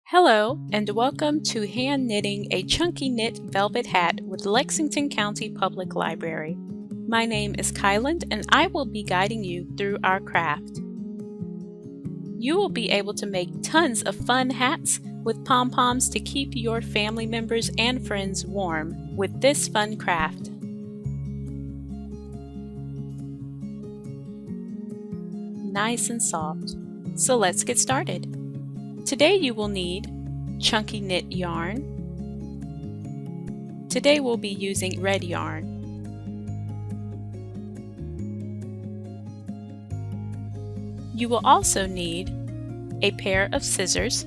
Hello, and welcome to Hand Knitting a Chunky Knit Velvet Hat with Lexington County Public Library. My name is Kyland, and I will be guiding you through our craft. You will be able to make tons of fun hats with pom-poms to keep your family members and friends warm with this fun craft. Nice and soft. So let's get started. Today you will need chunky knit yarn. Today we'll be using red yarn. You will also need a pair of scissors.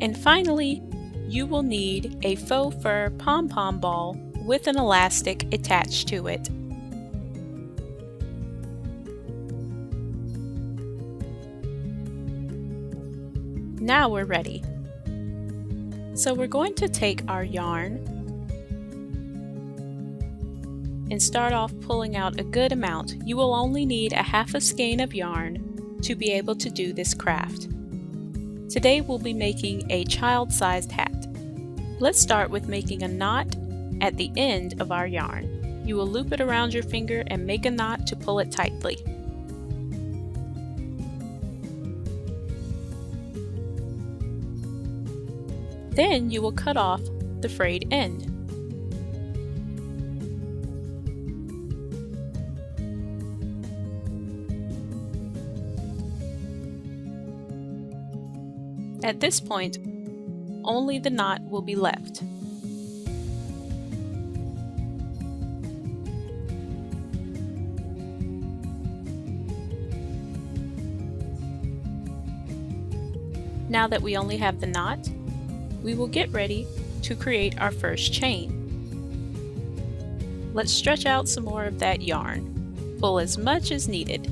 And finally, you will need a faux fur pom-pom ball with an elastic attached to it. Now we're ready. So we're going to take our yarn and start off pulling out a good amount. You will only need a half a skein of yarn to be able to do this craft. Today we'll be making a child-sized hat. Let's start with making a knot at the end of our yarn. You will loop it around your finger and make a knot to pull it tightly. Then you will cut off the frayed end. At this point, only the knot will be left. Now that we only have the knot, we will get ready to create our first chain. Let's stretch out some more of that yarn. Pull as much as needed.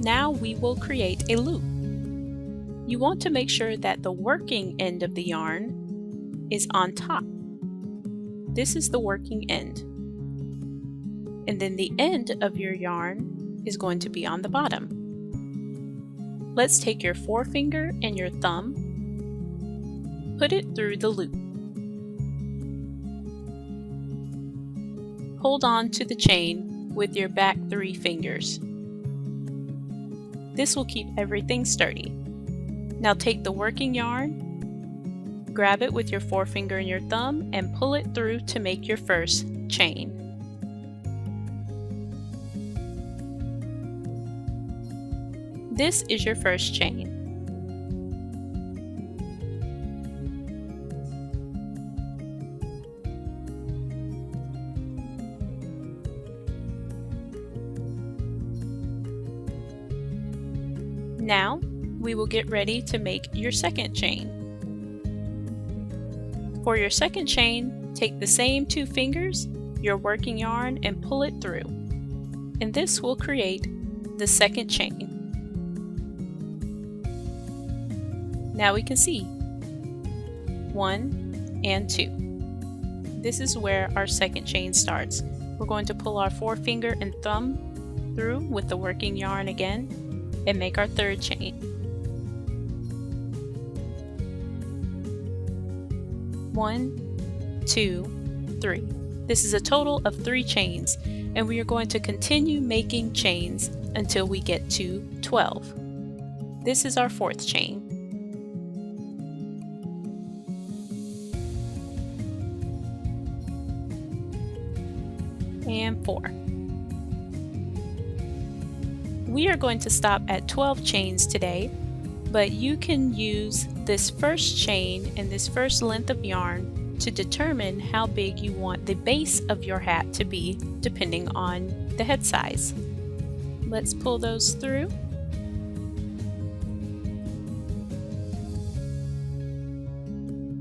Now we will create a loop. You want to make sure that the working end of the yarn is on top. This is the working end. And then the end of your yarn is going to be on the bottom. Let's take your forefinger and your thumb, put it through the loop. Hold on to the chain with your back 3 fingers. This will keep everything sturdy. Now take the working yarn, grab it with your forefinger and your thumb, and pull it through to make your first chain. This is your first chain. Now, we will get ready to make your second chain. For your second chain, take the same 2 fingers, your working yarn, and pull it through. And this will create the second chain. Now we can see 1 and 2. This is where our second chain starts. We're going to pull our forefinger and thumb through with the working yarn again and make our third chain. 1, 2, 3. This is a total of 3 chains, and we are going to continue making chains until we get to 12. This is our 4th chain. And 4. We are going to stop at 12 chains today, but you can use this first chain and this first length of yarn to determine how big you want the base of your hat to be depending on the head size. Let's pull those through.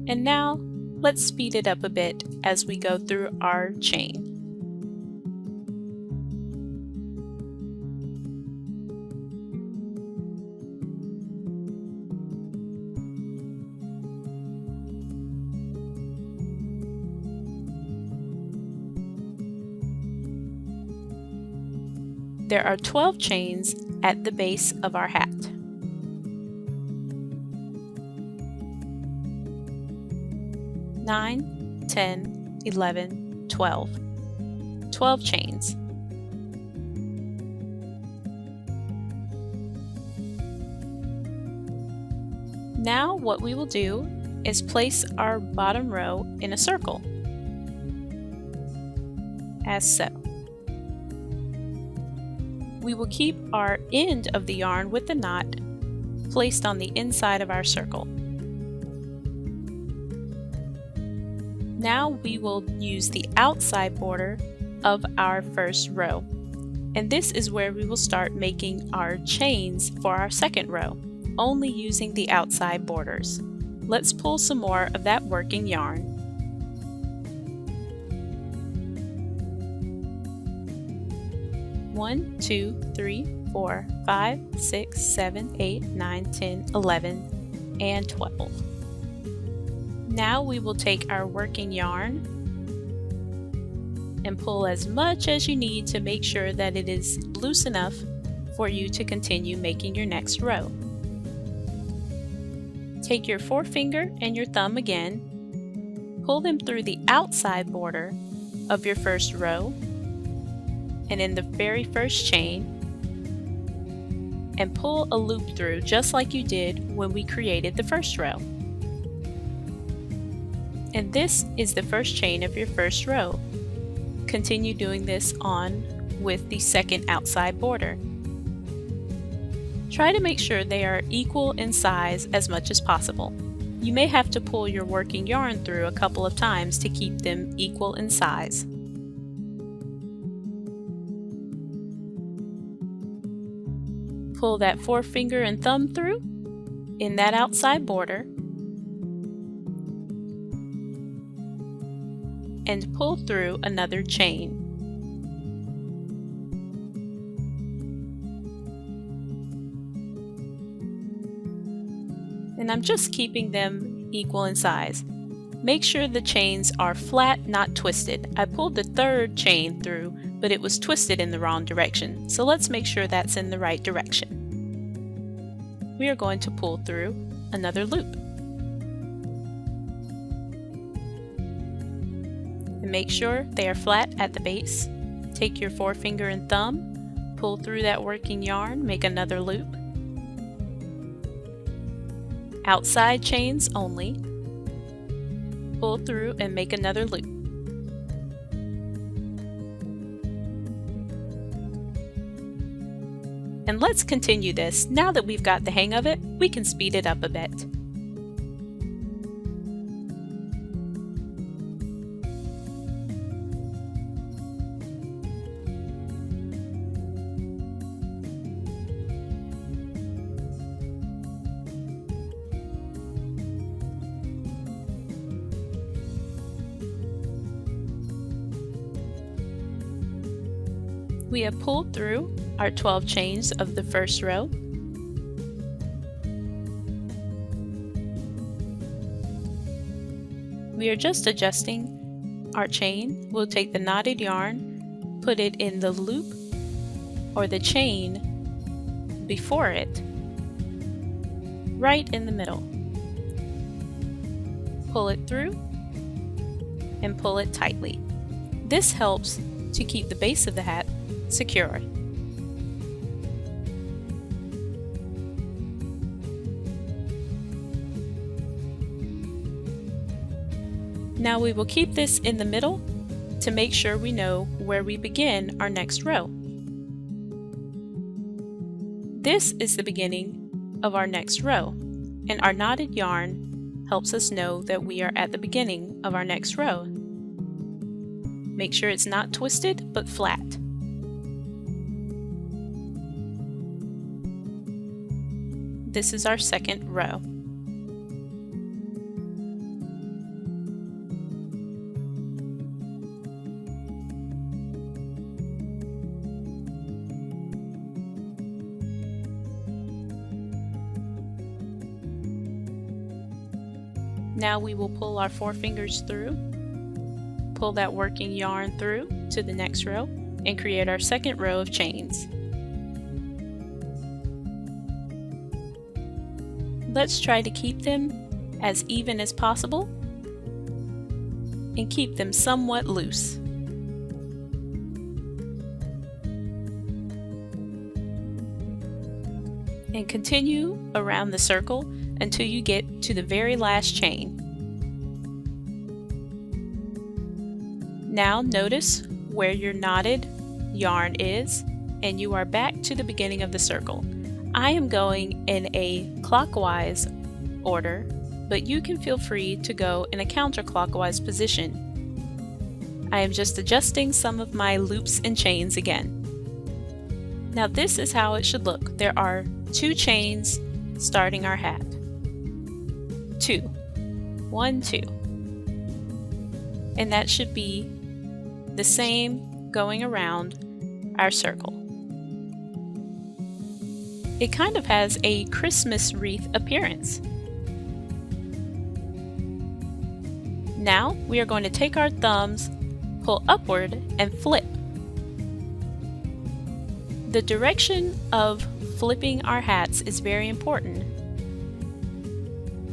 And now let's speed it up a bit as we go through our chain. There are 12 chains at the base of our hat. Nine, 10, 11, 12. 12 chains. Now what we will do is place our bottom row in a circle, as so. We will keep our end of the yarn with the knot placed on the inside of our circle. Now we will use the outside border of our first row, and this is where we will start making our chains for our second row, only using the outside borders. Let's pull some more of that working yarn. One, 2, 3, 4, 5, 6, 7, 8, 9, 10, 11, and 12. Now we will take our working yarn and pull as much as you need to make sure that it is loose enough for you to continue making your next row. Take your forefinger and your thumb again, pull them through the outside border of your first row and in the very first chain, and pull a loop through just like you did when we created the first row. And this is the first chain of your first row. Continue doing this on with the second outside border. Try to make sure they are equal in size as much as possible. You may have to pull your working yarn through a couple of times to keep them equal in size. Pull that forefinger and thumb through in that outside border and pull through another chain. And I'm just keeping them equal in size. Make sure the chains are flat, not twisted. I pulled the third chain through, but it was twisted in the wrong direction. So let's make sure that's in the right direction. We are going to pull through another loop. And make sure they are flat at the base. Take your forefinger and thumb, pull through that working yarn, make another loop. Outside chains only. Pull through and make another loop. And let's continue this. Now that we've got the hang of it, we can speed it up a bit. We have pulled through our 12 chains of the first row. We are just adjusting our chain. We'll take the knotted yarn, put it in the loop or the chain before it, right in the middle. Pull it through and pull it tightly. This helps to keep the base of the hat secure. Now we will keep this in the middle to make sure we know where we begin our next row. This is the beginning of our next row, and our knotted yarn helps us know that we are at the beginning of our next row. Make sure it's not twisted but flat. This is our second row. Now we will pull our forefingers through, pull that working yarn through to the next row, and create our second row of chains. Let's try to keep them as even as possible and keep them somewhat loose. And continue around the circle until you get to the very last chain. Now notice where your knotted yarn is, and you are back to the beginning of the circle. I am going in a clockwise order, but you can feel free to go in a counterclockwise position. I am just adjusting some of my loops and chains again. Now this is how it should look. There are 2 chains starting our hat. 2. 1, 2. And that should be the same going around our circle. It kind of has a Christmas wreath appearance. Now we are going to take our thumbs, pull upward, and flip. The direction of flipping our hats is very important.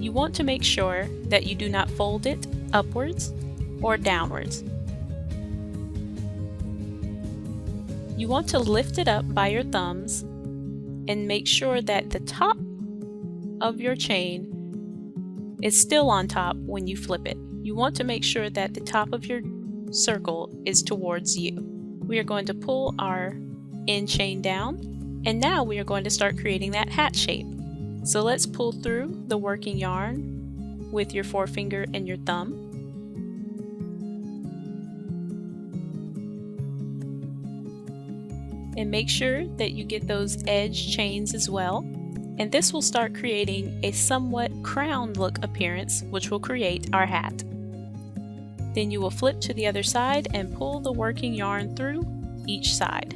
You want to make sure that you do not fold it upwards or downwards. You want to lift it up by your thumbs and make sure that the top of your chain is still on top when you flip it. You want to make sure that the top of your circle is towards you. We are going to pull our end chain down, and now we are going to start creating that hat shape. So let's pull through the working yarn with your forefinger and your thumb. And make sure that you get those edge chains as well. And this will start creating a somewhat crown look appearance, which will create our hat. Then you will flip to the other side and pull the working yarn through each side.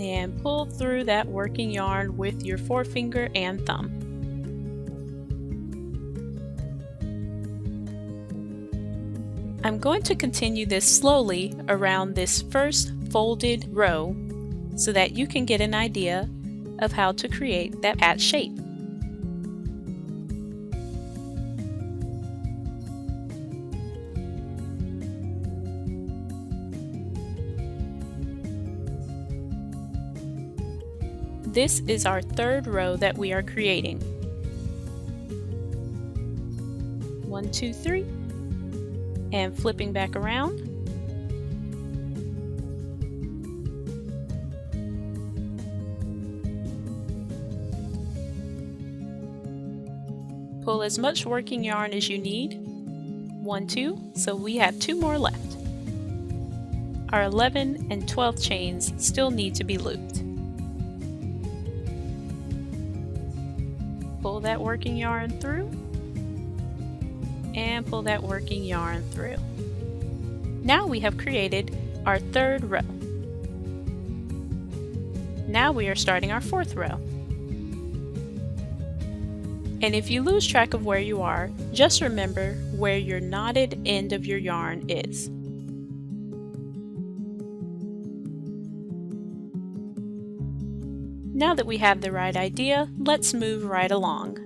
And pull through that working yarn with your forefinger and thumb. I'm going to continue this slowly around this first folded row so that you can get an idea of how to create that hat shape. This is our 3rd row that we are creating. 1, 2, 3, and flipping back around. Pull as much working yarn as you need. 1, 2, so we have 2 more left. Our 11 and 12th chains still need to be looped. Pull that working yarn through and pull that working yarn through. Now we have created our 3rd row. Now we are starting our 4th row. And if you lose track of where you are, just remember where your knotted end of your yarn is. Now that we have the right idea, let's move right along.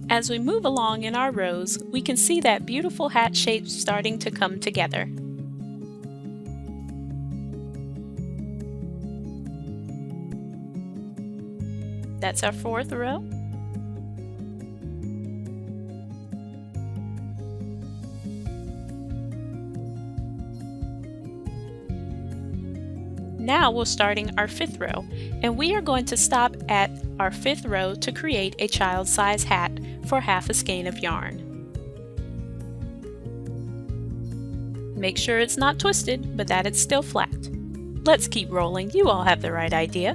As we move along in our rows, we can see that beautiful hat shape starting to come together. That's our 4th row. Now we're starting our 5th row, and we are going to stop at our 5th row to create a child size hat for half a skein of yarn. Make sure it's not twisted, but that it's still flat. Let's keep rolling. You all have the right idea.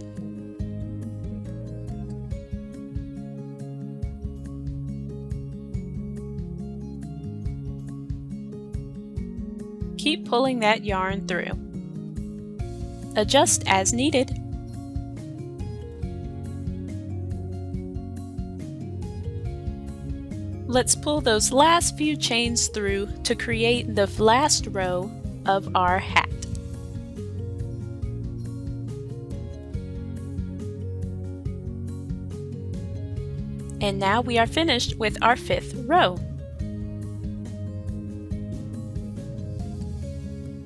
Keep pulling that yarn through. Adjust as needed. Let's pull those last few chains through to create the last row of our hat. And now we are finished with our 5th row.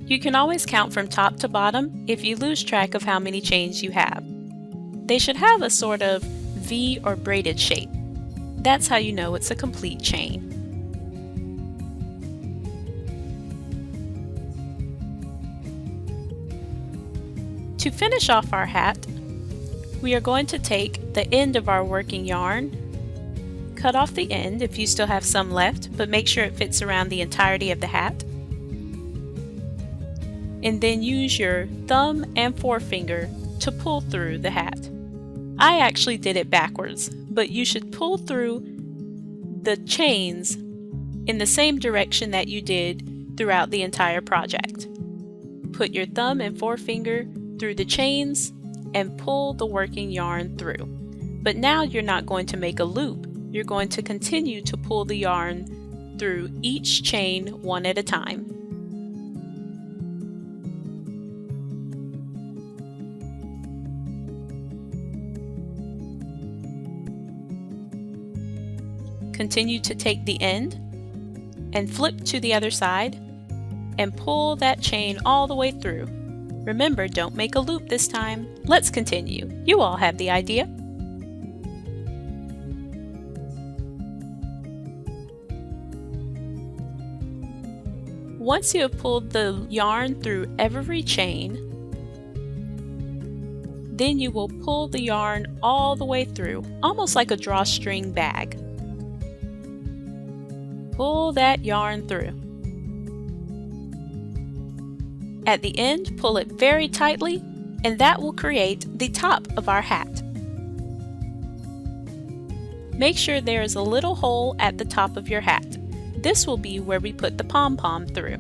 You can always count from top to bottom if you lose track of how many chains you have. They should have a sort of V or braided shape. That's how you know it's a complete chain. To finish off our hat, we are going to take the end of our working yarn, cut off the end if you still have some left, but make sure it fits around the entirety of the hat, and then use your thumb and forefinger to pull through the hat. I actually did it backwards, but you should pull through the chains in the same direction that you did throughout the entire project. Put your thumb and forefinger through the chains and pull the working yarn through. But now you're not going to make a loop. You're going to continue to pull the yarn through each chain one at a time. Continue to take the end and flip to the other side and pull that chain all the way through. Remember, don't make a loop this time. Let's continue. You all have the idea. Once you have pulled the yarn through every chain, then you will pull the yarn all the way through, almost like a drawstring bag. Pull that yarn through. At the end, pull it very tightly, and that will create the top of our hat. Make sure there is a little hole at the top of your hat. This will be where we put the pom-pom through.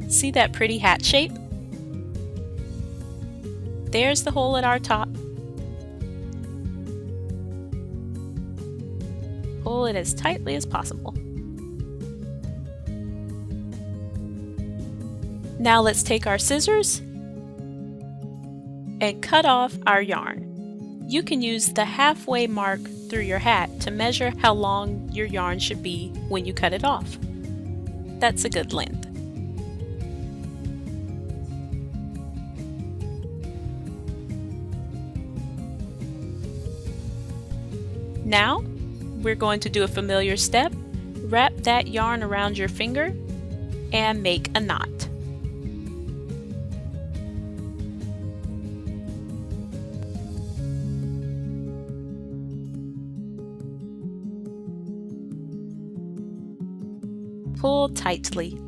See that pretty hat shape? There's the hole at our top. Pull it as tightly as possible. Now let's take our scissors and cut off our yarn. You can use the halfway mark through your hat to measure how long your yarn should be when you cut it off. That's a good length. Now, we're going to do a familiar step. Wrap that yarn around your finger and make a knot. Pull tightly.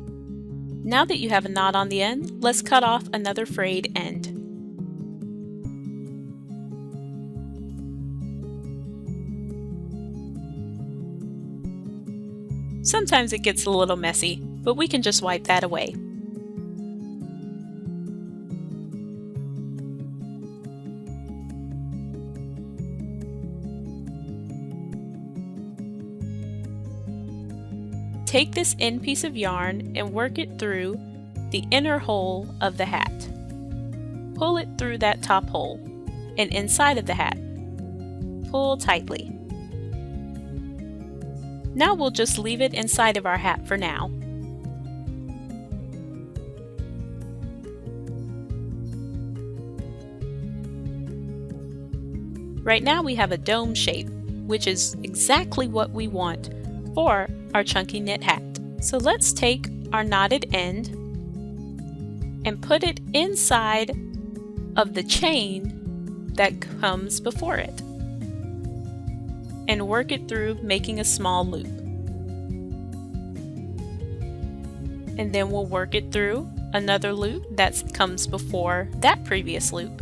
Now that you have a knot on the end, let's cut off another frayed end. Sometimes it gets a little messy, but we can just wipe that away. Take this end piece of yarn and work it through the inner hole of the hat. Pull it through that top hole and inside of the hat. Pull tightly. Now we'll just leave it inside of our hat for now. Right now we have a dome shape, which is exactly what we want for our chunky knit hat. So let's take our knotted end and put it inside of the chain that comes before it and work it through, making a small loop. And then we'll work it through another loop that comes before that previous loop.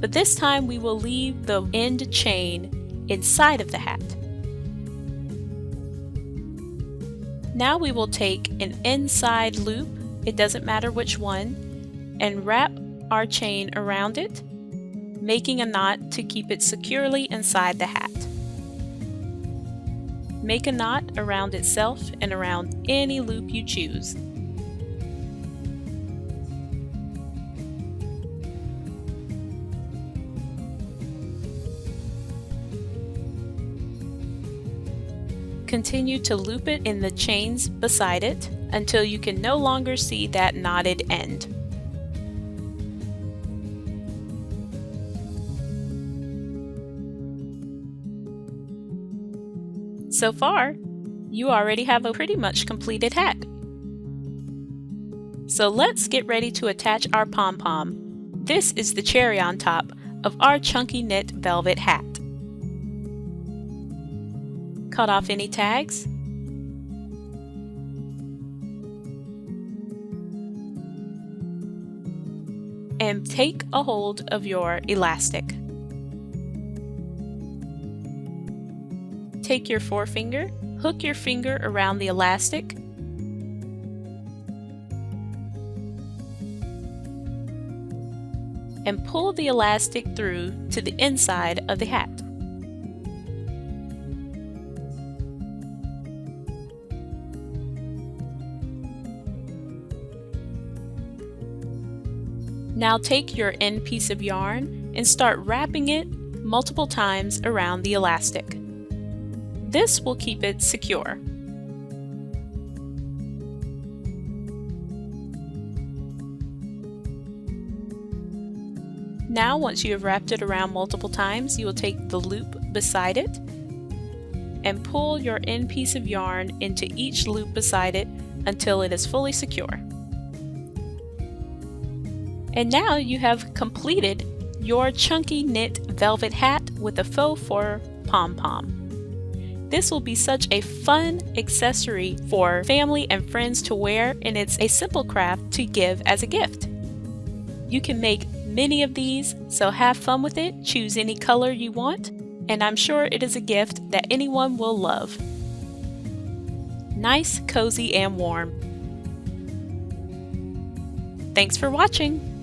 But this time we will leave the end chain inside of the hat. Now we will take an inside loop, it doesn't matter which one, and wrap our chain around it, making a knot to keep it securely inside the hat. Make a knot around itself and around any loop you choose. Continue to loop it in the chains beside it until you can no longer see that knotted end. So far, you already have a pretty much completed hat. So let's get ready to attach our pom-pom. This is the cherry on top of our chunky knit velvet hat. Cut off any tags. And take a hold of your elastic. Take your forefinger, hook your finger around the elastic, and pull the elastic through to the inside of the hat. Now take your end piece of yarn and start wrapping it multiple times around the elastic. This will keep it secure. Now, once you have wrapped it around multiple times, you will take the loop beside it and pull your end piece of yarn into each loop beside it until it is fully secure. And now you have completed your chunky knit velvet hat with a faux fur pom-pom. This will be such a fun accessory for family and friends to wear, and it's a simple craft to give as a gift. You can make many of these, so have fun with it, choose any color you want, and I'm sure it is a gift that anyone will love. Nice, cozy, and warm. Thanks for watching!